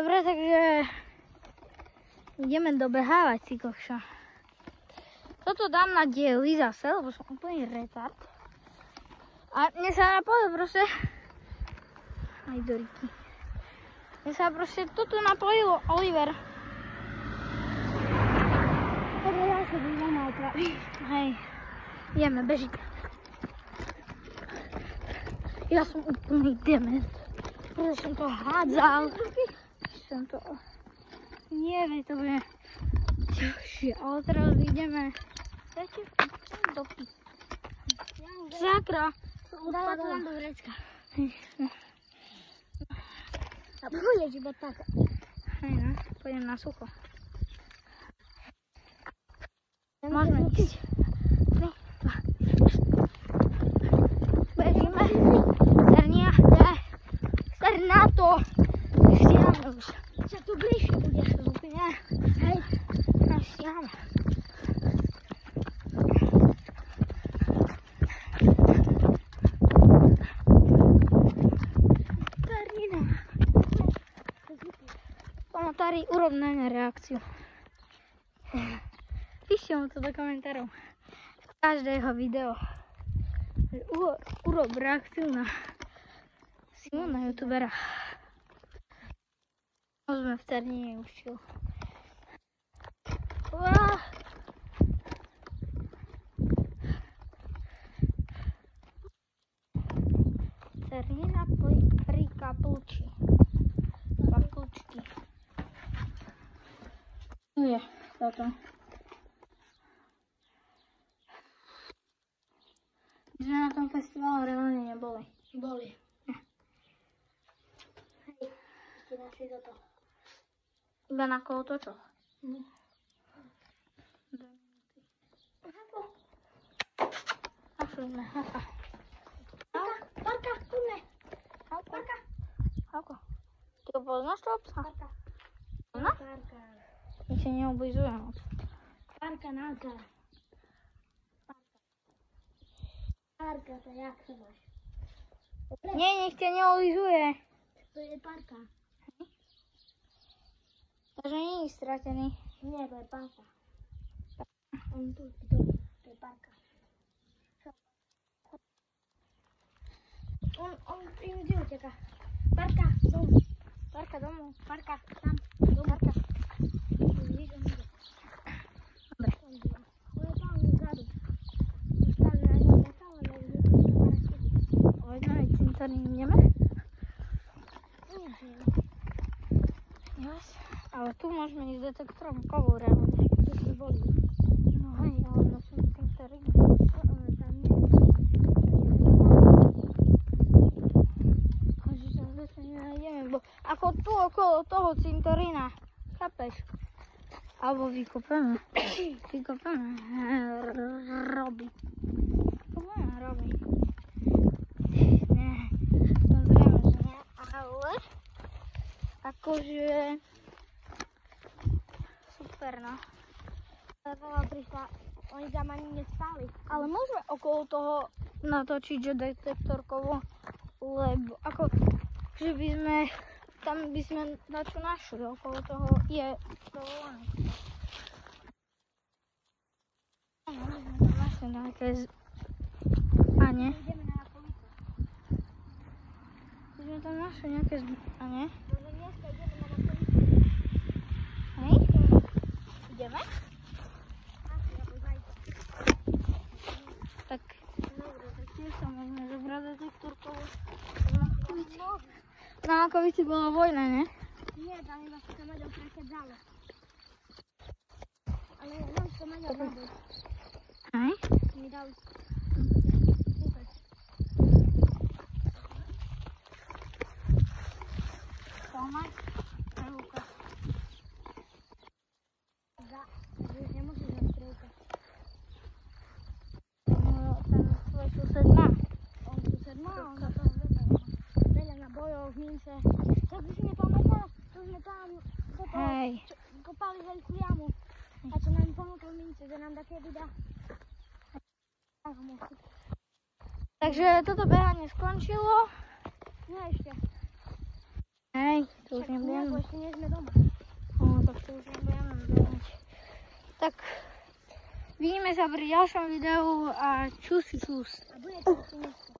Dobre, takže ideme dobehávať si kokša. Toto dám na diely zase, lebo som úplný retard. A mne sa napojil proste... Aj do riky. Mne sa proste toto napojilo, Oliver. Dobre, ja sa budem opraviť. Hej, ideme bežiť. Ja som úplný dement. Pretože som to hádzal. Som to... Nie, veď to bude ťažšie. Ale teraz ideme... do pí. Sakra. Dala to tam do vrecka. A pôjdeš iba tak. Hej, no. Pôjdem na sucho. Môžeme ísť. 3, 2. Bežíme. Sernia. Ser na to. Stiahme už. Sa tu bližšie bude. Úplne. Hej. Stiahme. Komentári, urob na mňa reakciu. Píšte mu to do komentárov. Každého video. Urob reakciu na Simona youtubera. Sme v Cernine učil. Cernina pri Kapluči. Kaplučky. Tu je toto. My sme na tom festivalu reálne neboli. Boli. Hej, ste našli toto. Iba na kolotočoch. Našli sme, hapa. Parka, kúrne. Parka. Ako? Ty ho poznáš toho psa? Parka. No? Parka. My sa neoblizuje moc. Parka, náka. Parka, to jak sa máš? Nie, nech ťa neolizuje. To je parka. Takže nie je stratený. Nie, to je parka. On tu, to je parka. On ide uteká. Parka, domov. Parka domov. Parka, tam, domov. Parka. Dobre. On je tam vzadu. Stále na ňom letáva, ale je to parky. Poďme, aj cintorín ideme. Yes. Ale tu môžeme ísť detektorom kovov reálne. Tu sme boli. No hej, ale na cintorín. Tam nie je. Že tam zase nenájdeme, bo ako tu okolo toho cintorína. Chápeš? Alebo vykopeme. Vykopeme. Robi. Vykopeme robi. Nie. Samozrejme, že nie. Ale akože super, no. Mama prišla, oni tam ani nespali. Ale môžeme okolo toho natočiť, že detektorkovo, lebo ako, že by sme, tam by sme na čo našli, okolo toho je dovolené. My sme tam našli nejaké zbanie. Ideme na policu. My sme tam našli nejaké zbanie. Možno dneska ideme na policu. Hej? Ideme? Asi, alebo zajtra. Tak Dobre, tak tiež sa môžeme zobrať detektorkovo. no. Na Makovici bola vojna, ne? Nie, tam iba sa kameľou prechádzalo. Ale nám sa kameľou robil. Hej? Mi dali. Tomaj, Luka. Už nemôžeš mať strelka. Ten tvoj sused má. On sused má, on za toho veľa na bojoch, mince. Tak by si nepamätala, to sme tam do toho Hej. kopali veľkú jamu. A čo nám pomôclo mince, že nám také vydá. Takže toto behanie skončilo. Nie ešte. Hej, to už Však nebudem. nejako ešte nie sme doma. Tak to už nebudem zbierať. Tak, vidíme sa pri ďalšom videu a čus. A bude to ešte niečo.